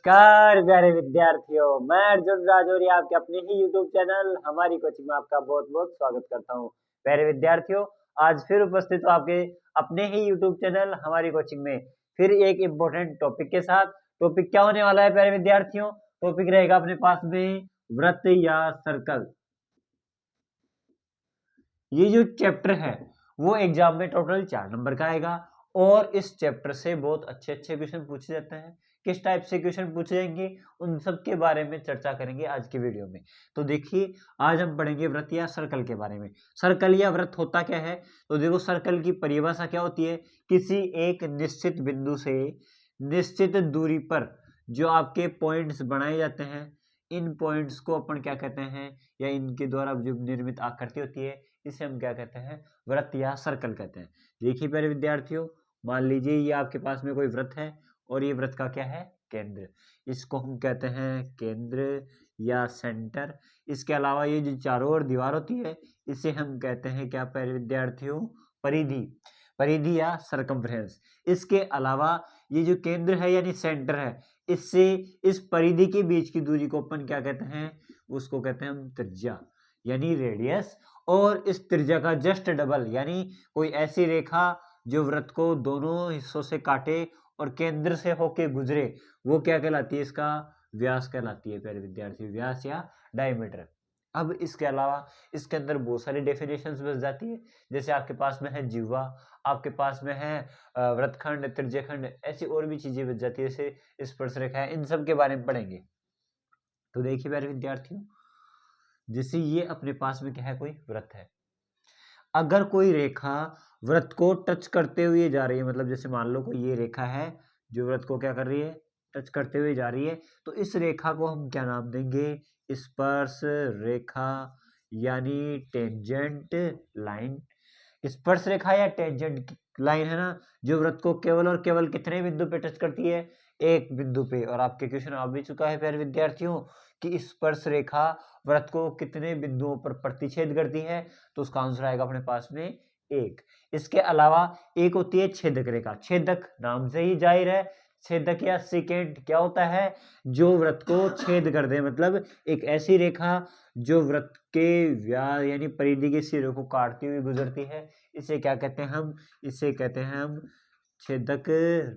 नमस्कार प्यारे विद्यार्थियों, मैं अर्जुन राजौरी आपके अपने ही यूट्यूब चैनल हमारी कोचिंग में आपका बहुत बहुत स्वागत करता हूँ। प्यारे विद्यार्थियों, आज फिर उपस्थित हूँ आपके अपने ही यूट्यूब चैनल हमारी कोचिंग में फिर एक इम्पोर्टेंट टॉपिक के साथ। टॉपिक क्या होने वाला है प्यारे विद्यार्थियों? टॉपिक रहेगा अपने पास में वृत्त या सर्कल। ये जो चैप्टर है वो एग्जाम में टोटल 4 नंबर का आएगा और इस चैप्टर से बहुत अच्छे अच्छे क्वेश्चन पूछे जाते हैं। किस टाइप से क्वेश्चन पूछे जाएंगे उन सब के बारे में चर्चा करेंगे आज की वीडियो में। तो देखिए, आज हम पढ़ेंगे वृत्त या सर्कल के बारे में। सर्कल या वृत्त होता क्या है? तो देखो, सर्कल की परिभाषा क्या होती है? किसी एक निश्चित बिंदु से निश्चित दूरी पर जो आपके पॉइंट्स बनाए जाते हैं, इन पॉइंट्स को अपन क्या कहते हैं, या इनके द्वारा जो निर्मित आकृति होती है इसे हम क्या कहते हैं? वृत्त या सर्कल कहते हैं। देखिए प्यारे विद्यार्थियों, मान लीजिए ये आपके पास में कोई वृत्त है और ये वृत्त का क्या है? केंद्र। इसको हम कहते हैं केंद्र या सेंटर। इसके अलावा ये जो चारों ओर दीवार होती है इसे हम कहते हैं क्या प्यारे विद्यार्थियों? परिधि। परिधि या सरकमफ्रेंस। इसके अलावा ये जो केंद्र है यानी सेंटर है, इससे इस परिधि के बीच की दूरी को अपन क्या कहते हैं? उसको कहते हैं हम त्रिज्या यानी रेडियस। और इस त्रिज्या का जस्ट डबल यानी कोई ऐसी रेखा जो वृत्त को दोनों हिस्सों से काटे और केंद्र से होके गुजरे, वो क्या कहलाती है? इसका व्यास कहलाती है प्यारे विद्यार्थी, व्यास या डायमीटर। अब इसके अलावा इसके अंदर बहुत सारी डेफिनेशंस बच जाती है। जैसे आपके पास में है जिह्वा, आपके पास में है वृत्तखंड, त्रिज्यखंड, ऐसी और भी चीजें बच जाती है जैसे स्पर्शरेखा है। इन सब के बारे में पढ़ेंगे। तो देखिए प्यारे विद्यार्थियों, जैसे ये अपने पास में क्या है? कोई वृत्त है। अगर कोई रेखा वृत्त को टच करते हुए जा रही है, मतलब जैसे मान लो कोई ये रेखा है जो वृत्त को क्या कर रही है? टच करते हुए जा रही है, तो इस रेखा को हम क्या नाम देंगे? स्पर्श रेखा यानी टेंजेंट लाइन। स्पर्श रेखा या टेंजेंट लाइन है ना, जो वृत्त को केवल और केवल कितने बिंदु पे टच करती है? एक बिंदु पे। और आपके क्वेश्चन आ भी चुका है प्यारे विद्यार्थियों कि स्पर्श रेखा वृत्त को कितने बिंदुओं पर प्रतिच्छेद करती है? तो उसका आंसर आएगा अपने पास में एक। इसके अलावा एक होती है छेदक रेखा। छेदक नाम से ही जाहिर है, छेदक या सेकेंड क्या होता है? जो वृत्त को छेद कर दे, मतलब एक ऐसी रेखा जो वृत्त के व्यास यानी परिधि के सिरों को काटती हुई गुजरती है, इसे क्या कहते हैं हम? इसे कहते हैं हम छेदक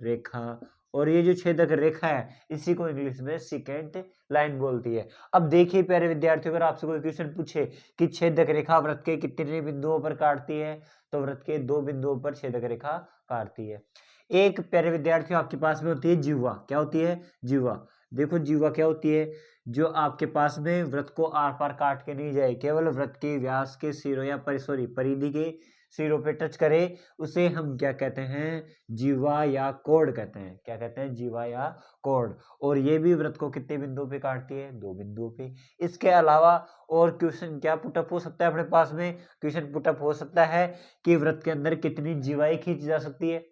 रेखा। और ये जो छेदक रेखा है इसी को इंग्लिश में सेकेंट लाइन बोलती है। अब देखिए प्यारे विद्यार्थियों, अगर आपसे कोई क्वेश्चन पूछे कि छेदक रेखा वृत्त के कितने बिंदुओं पर काटती है, तो वृत्त के 2 बिंदुओं पर छेदक रेखा काटती है। एक प्यारे विद्यार्थियों आपके पास में होती है जिह्वा। क्या होती है? जिह्वा। देखो जिह्वा क्या होती है? जो आपके पास में वृत्त को आर पार काट के नहीं जाए, केवल वृत्त के व्यास के सिरों या परिधि के सिरों पे टच करे, उसे हम क्या कहते हैं? जिह्वा या कोण कहते हैं। क्या कहते हैं? जिह्वा या कोण। और ये भी वृत्त को कितने बिंदुओं पे काटती है? 2 बिंदुओं पे। इसके अलावा और क्वेश्चन क्या पुटअप हो सकता है अपने पास में? क्वेश्चन पुटअप हो सकता है कि वृत्त के अंदर कितनी जिह्वाएं खींची जा सकती है।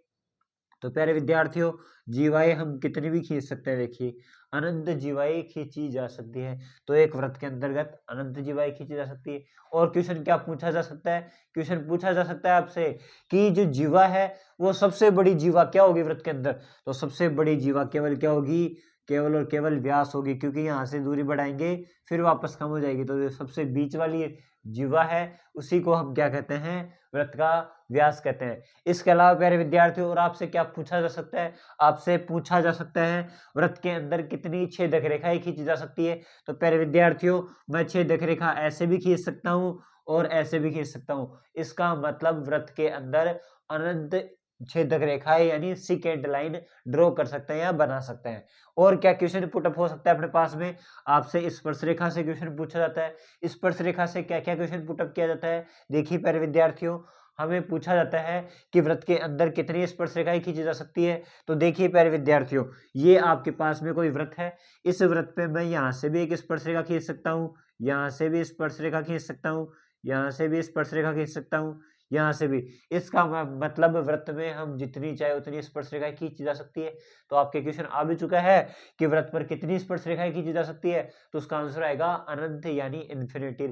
तो प्यारे विद्यार्थियों, जीवाएं हम कितनी भी खींच सकते हैं। देखिए, अनंत जीवाएं खींची जा सकती है। तो एक वृत्त के अंतर्गत अनंत जीवाएं खींची जा सकती है। और क्वेश्चन क्या पूछा जा सकता है? क्वेश्चन पूछा जा सकता है आपसे कि जो जीवा है वो सबसे बड़ी जीवा क्या होगी वृत्त के अंदर? तो सबसे बड़ी जीवा केवल क्या होगी? केवल और केवल व्यास होगी, क्योंकि यहाँ से दूरी बढ़ाएंगे फिर वापस कम हो जाएगी। तो जो सबसे बीच वाली जीवा है उसी को हम क्या कहते हैं? वृत्त का व्यास कहते हैं। इसके अलावा प्यारे विद्यार्थियों, और आपसे क्या पूछा जा सकता है? आपसे पूछा जा सकता है वृत्त के अंदर कितनी छेदक रेखाएं खींची जा सकती है? तो प्यारे विद्यार्थियों, मैं छेदक रेखा ऐसे भी खींच सकता हूं और ऐसे भी खींच सकता हूं। इसका मतलब वृत्त के अंदर अनंत छेदक रेखाएं यानी सिकेंट लाइन ड्रॉ कर सकते हैं या बना सकते हैं। और क्या क्वेश्चन पुटअप हो सकता है अपने पास में? आपसे स्पर्श रेखा से क्वेश्चन पूछा जाता है। स्पर्श रेखा से क्या क्या क्वेश्चन पुटअप किया जाता है? देखिए प्यारे विद्यार्थियों, हमें पूछा जाता है कि वृत्त के अंदर कितनी स्पर्श रेखाएं खींची जा सकती है। तो देखिए प्यारे विद्यार्थियों, ये आपके पास में कोई वृत्त है। इस वृत्त पे मैं यहाँ से भी एक स्पर्श रेखा खींच सकता हूँ, यहाँ से भी स्पर्श रेखा खींच सकता हूँ, यहाँ से भी स्पर्श रेखा खींच सकता हूँ, यहाँ से भी। इसका मतलब वृत्त में हम जितनी चाहे उतनी स्पर्श रेखाएं खींची जा सकती है। तो आपके क्वेश्चन आ भी चुका है कि वृत्त पर कितनी स्पर्श रेखाएं खींची जा सकती है। तो उसका आंसर आएगा अनंत यानी इन्फिनिटी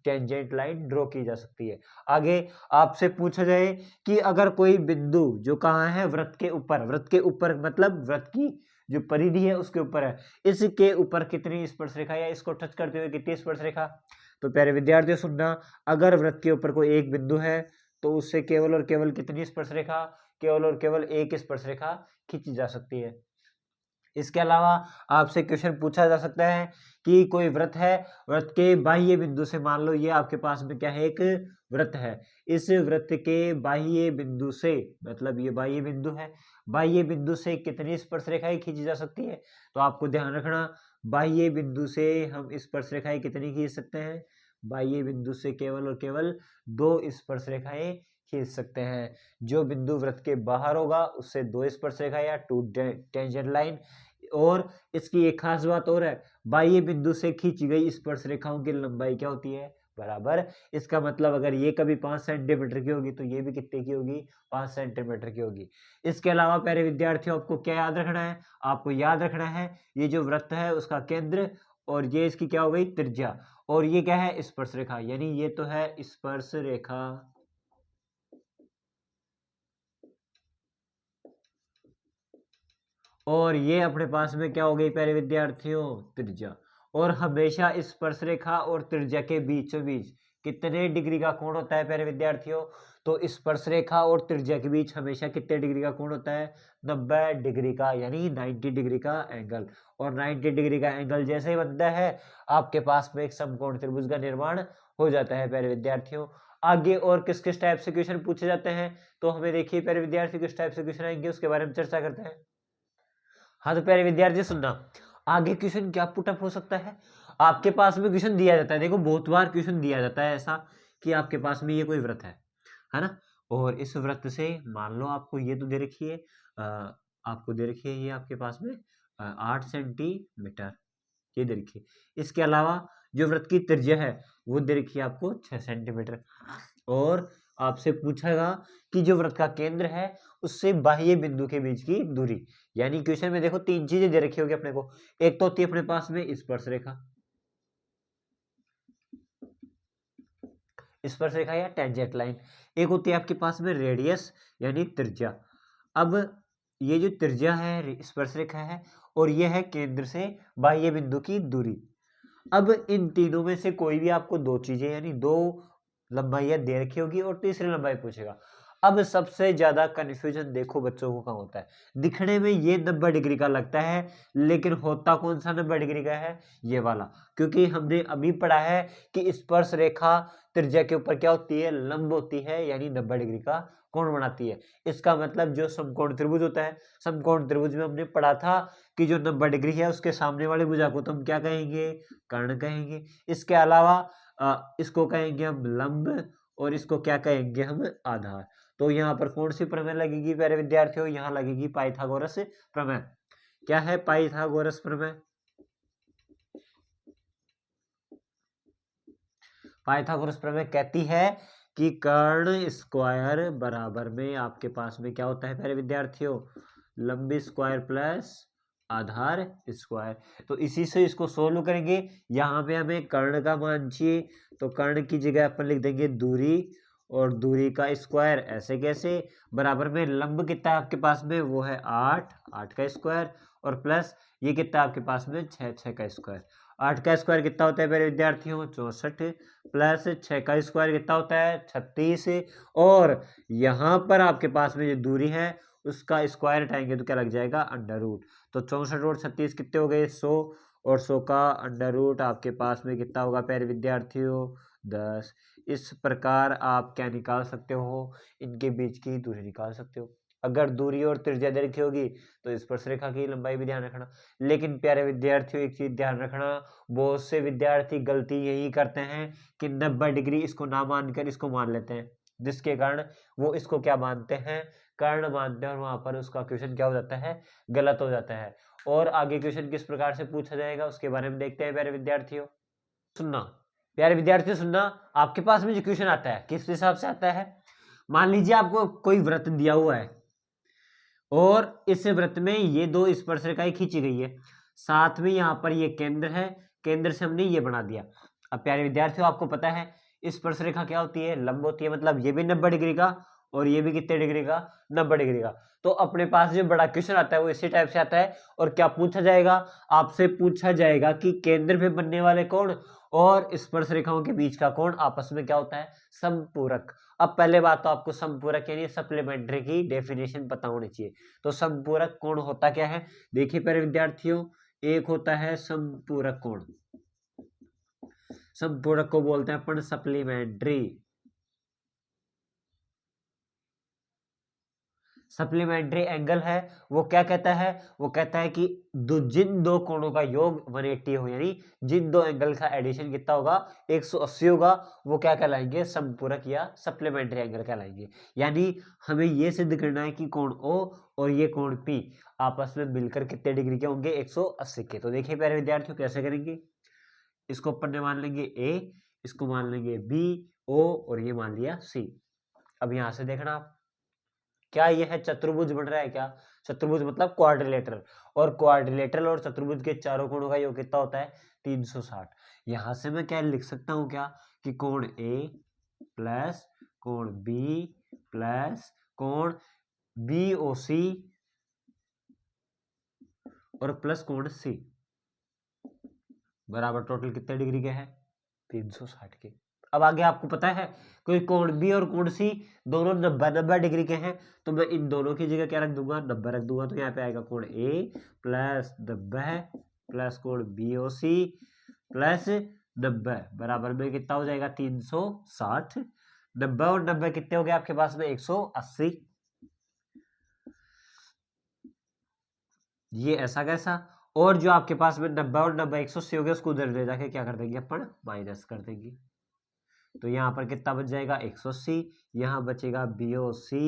टेंजेंट लाइन ड्रॉ की जा सकती है। आगे आपसे पूछा जाए कि अगर कोई बिंदु जो कहाँ है? वृत्त के ऊपर। वृत्त के ऊपर मतलब वृत्त की जो परिधि है उसके ऊपर है। इसके ऊपर कितनी स्पर्श रेखा या इसको टच करते हुए कितनी स्पर्श रेखा। तो प्यारे विद्यार्थियों सुनना, अगर वृत्त के ऊपर कोई एक बिंदु है तो उससे केवल और केवल कितनी स्पर्श रेखा, केवल और केवल एक स्पर्श रेखा खींची जा सकती है। इसके अलावा आपसे क्वेश्चन पूछा जा सकता है कि कोई वृत्त है, वृत्त के बाह्य बिंदु से, मान लो ये आपके पास में क्या है, एक वृत्त है, इस वृत्त के बाह्य बिंदु से, मतलब ये बाह्य बिंदु है, बाह्य बिंदु से कितनी स्पर्श रेखाएं खींची जा सकती है। तो आपको ध्यान रखना, बाह्य बिंदु से हम स्पर्श रेखाएं कितनी खींच सकते हैं, बाह्य बिंदु से केवल और केवल 2 स्पर्श रेखाएं खींच सकते हैं। जो बिंदु वृत्त के बाहर होगा उससे 2 स्पर्श रेखा या 2 टेंजेंट लाइन। और इसकी एक खास बात और है, बाह्य बिंदु से खींची गई स्पर्श रेखाओं की लंबाई क्या होती है, बराबर। इसका मतलब अगर ये कभी 5 सेंटीमीटर की होगी तो ये भी कितने की होगी, 5 सेंटीमीटर की होगी। इसके अलावा प्यारे विद्यार्थियों आपको क्या याद रखना है, आपको याद रखना है ये जो वृत्त है उसका केंद्र, और ये इसकी क्या हो गई, त्रिज्या, और ये क्या है, स्पर्श रेखा, यानी ये तो है स्पर्श रेखा, और ये अपने पास में क्या हो गई प्यारे विद्यार्थियों, त्रिज्या। और हमेशा स्पर्श रेखा और त्रिज्या के बीचों बीच कितने डिग्री का कोण होता है प्यारे विद्यार्थियों, तो स्पर्श रेखा और त्रिज्या के बीच हमेशा कितने डिग्री का कोण होता है, 90 डिग्री का, यानी 90 डिग्री का एंगल। और 90 डिग्री का एंगल जैसे ही बनता है आपके पास में एक समकोण त्रिभुज का निर्माण हो जाता है प्यारे विद्यार्थियों। आगे और किस किस टाइप से क्वेश्चन पूछे जाते हैं, तो हमें देखिए प्यारे विद्यार्थी किस टाइप से क्वेश्चन आएंगे उसके बारे में चर्चा करते हैं। हाँ तो प्यारे विद्यार्थी सुनना, आगे क्वेश्चन क्या पुटअप हो सकता है, आपके पास में क्वेश्चन दिया जाता है, देखो बहुत बार क्वेश्चन दिया जाता है ऐसा कि आपके पास में ये कोई वृत्त है ना, और इस वृत्त से मान लो आपको ये तो दे रखी है, आपको दे रखी है ये आपके पास में 8 सेंटीमीटर, ये दे रखी है। इसके अलावा जो वृत्त की त्रिज्या है वो दे रखी है आपको 6 सेंटीमीटर, और आपसे पूछेगा कि जो वृत्त का केंद्र है उससे बाह्य बिंदु के बीच की दूरी, यानी क्वेश्चन में देखो 3 चीजें दे रखी होगी अपने को, एक तो होती है अपने पास में स्पर्श रेखा, स्पर्श रेखा या टेंजेंट लाइन, एक होती है आपके पास में रेडियस यानी त्रिज्या। अब ये जो त्रिज्या है स्पर्श रेखा है, और ये है केंद्र से बाह्य बिंदु की दूरी। अब इन तीनों में से कोई भी आपको 2 चीजें यानी 2 लंबाइयां दे रखी होगी और तीसरी लंबाई पूछेगा। अब सबसे ज्यादा कंफ्यूजन देखो बच्चों को कहाँ होता है, दिखने में ये 90 डिग्री का लगता है लेकिन होता कौन सा 90 डिग्री का है, ये वाला, क्योंकि हमने अभी पढ़ा है कि स्पर्श रेखा त्रिज्या के ऊपर क्या होती है, लंब होती है, यानी 90 डिग्री का कोण बनाती है। इसका मतलब जो समकोण त्रिभुज होता है, समकोण त्रिभुज में हमने पढ़ा था कि जो 90 डिग्री है उसके सामने वाले भुजा को तो हम क्या कहेंगे, कर्ण कहेंगे। इसके अलावा इसको कहेंगे हम लंब, और इसको क्या कहेंगे हम, आधार। तो यहाँ पर कौन सी प्रमेय लगेगी प्यारे विद्यार्थियों, यहाँ लगेगी पाइथागोरस प्रमेय। क्या है पाइथागोरस प्रमेय, पाइथागोरस प्रमेय कहती है कि कर्ण स्क्वायर बराबर में आपके पास में क्या होता है प्यारे विद्यार्थियों, लंबी स्क्वायर प्लस आधार स्क्वायर। तो इसी से इसको सोल्व करेंगे, यहाँ पे हमें कर्ण का मान चाहिए, तो कर्ण की जगह अपन लिख देंगे दूरी, और दूरी का स्क्वायर, ऐसे कैसे, बराबर में लंब कितना है आपके पास में, वो है 8 का स्क्वायर, और प्लस ये कितना आपके पास में 6 का स्क्वायर। 8 का स्क्वायर कितना होता है मेरे विद्यार्थियों, 64, प्लस 6 का स्क्वायर कितना होता है 36, और यहाँ पर आपके पास में जो दूरी है उसका स्क्वायर हटाएंगे तो क्या लग जाएगा, अंडर रूट। तो 64 और 36 कितने हो गए, 100, और 100 का अंडर रूट आपके पास में कितना होगा प्यारे विद्यार्थियों, 10। इस प्रकार आप क्या निकाल सकते हो, इनके बीच की दूरी निकाल सकते हो। अगर दूरी और त्रिज्या दे रखी होगी तो स्पर्श रेखा की लंबाई भी ध्यान रखना। लेकिन प्यारे विद्यार्थियों एक चीज ध्यान रखना, बहुत से विद्यार्थी गलती यही करते हैं कि 90 डिग्री इसको ना मानकर इसको मान लेते हैं, जिसके कारण वो इसको क्या मानते हैं, कर्ण मानते हैं, और वहां पर उसका क्वेश्चन क्या हो जाता है, गलत हो जाता है। और आगे क्वेश्चन किस प्रकार से पूछा जाएगा उसके बारे में देखते हैं प्यारे विद्यार्थियों। सुनना प्यारे विद्यार्थियों, सुनना, आपके पास में जो क्वेश्चन आता है किस हिसाब से आता है, मान लीजिए आपको कोई वृत्त दिया हुआ है और इस वृत्त में ये 2 स्पर्श रेखाएं खींची गई है, साथ में यहाँ पर ये केंद्र है, केंद्र से हमने ये बना दिया। अब प्यारे विद्यार्थियों आपको पता है स्पर्श रेखा क्या होती है, लंब होती है, मतलब ये भी 90 डिग्री का और ये भी कितने डिग्री का, 90 डिग्री का। तो अपने पास जो बड़ा क्वेश्चन आता है वो इसी टाइप से आता है। और क्या पूछा जाएगा, आपसे पूछा जाएगा कि केंद्र पे बनने वाले कोण और स्पर्श रेखाओं के बीच का कोण आपस में क्या होता है, समपूरक। अब पहले बात तो आपको समपूरक यानी सप्लीमेंट्री की डेफिनेशन पता होनी चाहिए। तो समपूरक कोण होता क्या है, देखिए प्यारे विद्यार्थियों, एक होता है समपूरक कोण, समपूरक को बोलते हैं अपन सप्लीमेंट्री। सप्लीमेंट्री एंगल है वो क्या कहता है, वो कहता है कि जिन दो कोणों का योग 180 हो, यानी जिन दो एंगल का एडिशन कितना होगा, 180 होगा, वो क्या कहलाएंगे, समपूरक या सप्लीमेंट्री एंगल कहलाएंगे। यानी हमें ये सिद्ध करना है कि कोण O और ये कोण P आपस में मिलकर कितने डिग्री के होंगे, 180 के। तो देखिए प्यारे विद्यार्थियों कैसे करेंगे, इसको अपन ने मान लेंगे A, इसको मान लेंगे B, O और ये मान लिया C। अब यहां से देखना आप, क्या ये है चतुर्भुज बन रहा है, क्या चतुर्भुज मतलब क्वाड्रिलेटरल, और क्वाड्रिलेटरल और चतुर्भुज के चारों कोणों का योग कितना होता है, 360। यहां से मैं क्या लिख सकता हूं, क्या कि कोण A प्लस कोण B प्लस कोण BOC और प्लस कोण C बराबर टोटल कितने डिग्री के हैं, 360 के। अब आगे आपको पता है कोई कोण बी और कोण सी दोनों 90 डिग्री के हैं, तो मैं इन दोनों की जगह क्या रख दूंगा, 90 रख दूंगा। तो यहाँ पे आएगा कोण ए प्लस 90 प्लस कोण बी ओ सी प्लस 90 बराबर में कितना हो जाएगा, 360। 90 और 90 कितने हो गए आपके पास में, 180। ये ऐसा कैसा, और जो आपके पास में 90 और 90 180 हो गया, उसको उधर ले जाके क्या कर देंगे अपन, माइनस कर देंगे। तो यहाँ पर कितना बच जाएगा, 180, यहाँ बचेगा BOC,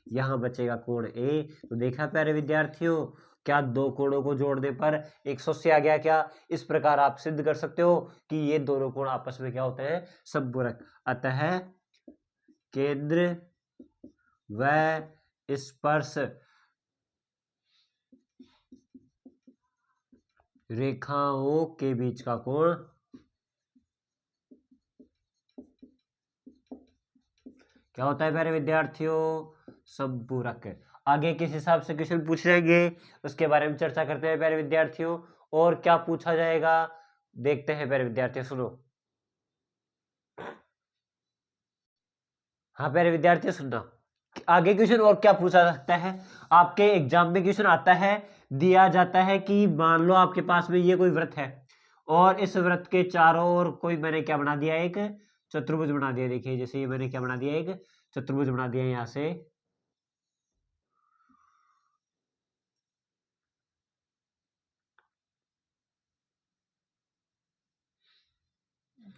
यहाँ बचेगा कोण A। तो देखा प्यारे विद्यार्थियों, क्या दो कोणों को जोड़ने पर 180 आ गया, क्या इस प्रकार आप सिद्ध कर सकते हो कि ये दोनों कोण आपस में क्या होते हैं, समपूरक। अतः केंद्र व स्पर्श रेखाओं के बीच का कोण क्या होता है प्यारे विद्यार्थियों, समपूरक। आगे किस हिसाब से क्वेश्चन पूछ जाएंगे उसके बारे में चर्चा करते हैं प्यारे विद्यार्थियों। और क्या पूछा जाएगा देखते हैं प्यारे विद्यार्थियों, सुनो। हाँ प्यारे विद्यार्थियों सुनना, आगे क्वेश्चन और क्या पूछा सकता है, आपके एग्जाम में क्वेश्चन आता है, दिया जाता है कि मान लो आपके पास में ये कोई वृत्त है और इस वृत्त के चारों ओर कोई मैंने क्या बना दिया, एक चतुर्भुज बना दिया। देखिए जैसे ये मैंने क्या बना दिया, एक चतुर्भुज बना दिया। यहाँ से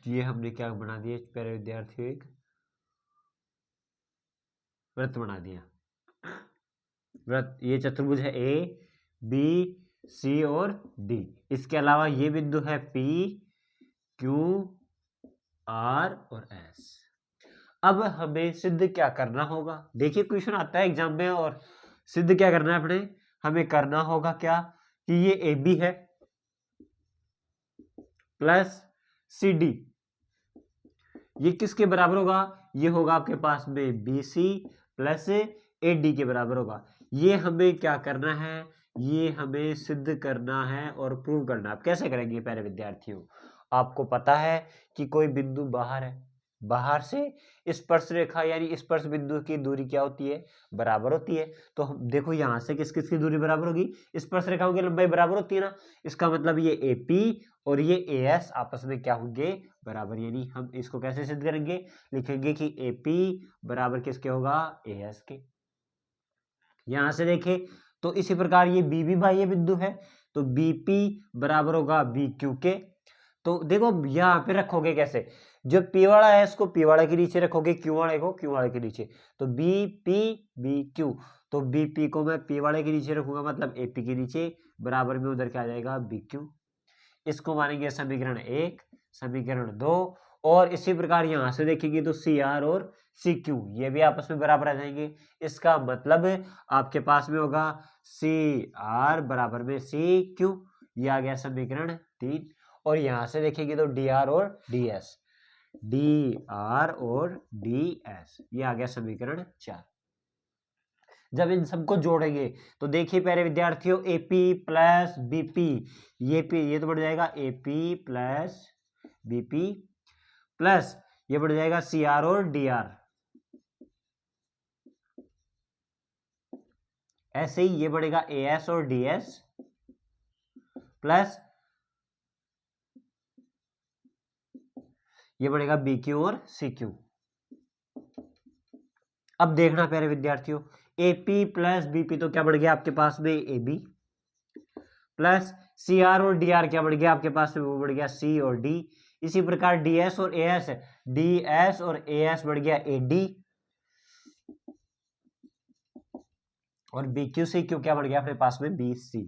ये हमने क्या बना दिया प्यारे विद्यार्थियों, एक वृत्त बना दिया। वृत्त ये चतुर्भुज है A B C और D। इसके अलावा ये बिंदु है P Q R और S। अब हमें सिद्ध क्या करना होगा, देखिए क्वेश्चन आता है एग्जाम में, और सिद्ध क्या करना है अपने, हमें करना होगा क्या कि ये AB है प्लस CD, ये किसके बराबर होगा, ये होगा आपके पास में BC प्लस AD के बराबर होगा। ये हमें क्या करना है, ये हमें सिद्ध करना है और प्रूव करना है। आप कैसे करेंगे प्यारे विद्यार्थियों, आपको पता है कि कोई बिंदु बाहर है, बाहर से स्पर्श रेखा यानी स्पर्श बिंदु की दूरी क्या होती है, बराबर होती है। तो हम देखो यहाँ से किस किस की दूरी बराबर होगी, स्पर्श रेखाओं की लंबाई बराबर होती है ना। इसका मतलब ये AP और ये AS आपस में क्या होंगे, बराबर। यानी हम इसको कैसे सिद्ध करेंगे, लिखेंगे कि AP बराबर किसके होगा, AS के। यहां से देखें तो इसी प्रकार ये BB बाह्य बिंदु है, तो BP बराबर होगा BQ के। तो देखो यहाँ पे रखोगे कैसे, जो P वाला है इसको P वाले के नीचे रखोगे, Q वाले को Q वाले के नीचे, तो BP BQ। तो BP को मैं P वाले के नीचे रखूंगा, मतलब AP के नीचे, बराबर में उधर क्या आ जाएगा, BQ। इसको मानेंगे समीकरण 1, समीकरण 2। और इसी प्रकार यहां से देखेंगे तो CR और CQ ये भी आपस में बराबर आ जाएंगे। इसका मतलब आपके पास में होगा CR बराबर में CQ, ये आ गया समीकरण 3। और यहां से देखेंगे तो DR और DS, DR और DS ये आ गया समीकरण 4। जब इन सबको जोड़ेंगे तो देखिए प्यारे विद्यार्थियों, AP प्लस BP, ये तो बढ़ जाएगा AP प्लस BP प्लस ये बढ़ जाएगा CR और DR। ऐसे ही ये बढ़ेगा AS और DS प्लस ये बढ़ेगा BQ और CQ। अब देखना प्यारे विद्यार्थियों, AP प्लस BP तो क्या बढ़ गया आपके पास में AB प्लस CR और DR क्या बढ़ गया आपके पास में, वो बढ़ गया C और D। इसी प्रकार DS और AS बढ़ गया AD और BQ CQ क्या बढ़ गया अपने पास में BC।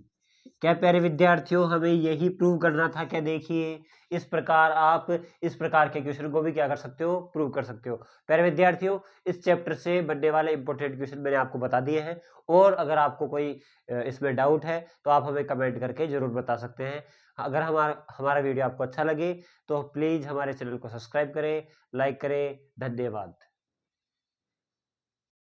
क्या प्यारे विद्यार्थियों हमें यही प्रूव करना था क्या? देखिए इस प्रकार आप इस प्रकार के क्वेश्चन को भी क्या कर सकते हो, प्रूव कर सकते हो। प्यारे विद्यार्थियों इस चैप्टर से बनने वाले इंपॉर्टेंट क्वेश्चन मैंने आपको बता दिए हैं, और अगर आपको कोई इसमें डाउट है तो आप हमें कमेंट करके जरूर बता सकते हैं। अगर हमारा वीडियो आपको अच्छा लगे तो प्लीज हमारे चैनल को सब्सक्राइब करें, लाइक करें। धन्यवाद।